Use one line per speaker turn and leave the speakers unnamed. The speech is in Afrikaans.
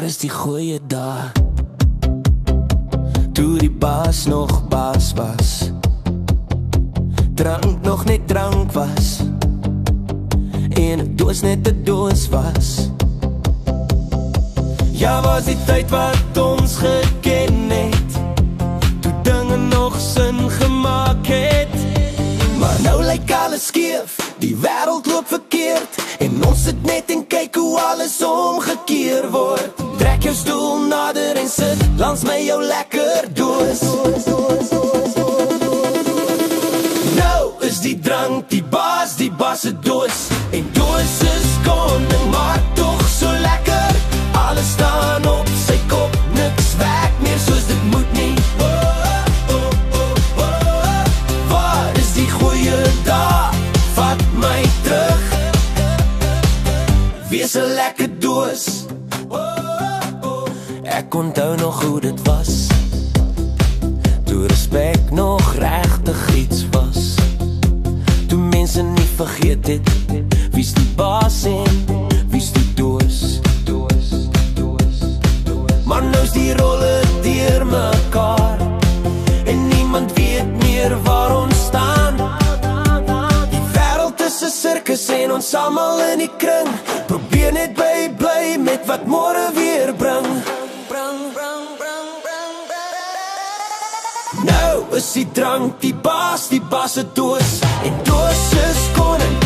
is die goeie dae, toe die baas nog baas was, drank nog net drank was, en 'n doos net 'n doos was. Ja, was die tyd wat ons geken het, toe dinge nog sin gemaak het. Maar nou lyk alles skeef, die wêreld loop verkeerd, en ons sit net en kyk hoe alles omgekeer word. Trek jou stoel nader en sit langs my jou lekker doos. Nou is die drank die baas se doos, en doos is koning, maar toch so lekker. Alles staan op sy kop, niks werk meer soos dit moet nie. Waar is die goeie dae, vat my terug, wees 'n lekker doos. Ek onthou nog hoe dit was, toe respek nog regtig iets was, toe mense nie vergeet het, wie's die baas en wie's die doos. Maar nou's die rolle deur mekaar, en niemand weet meer waar ons staan. Die wêreld is 'n sirkus en ons almal in die kring, probeer net bly met wat môre weer bring. Nou is die drank die baas se doos, en doos is koning,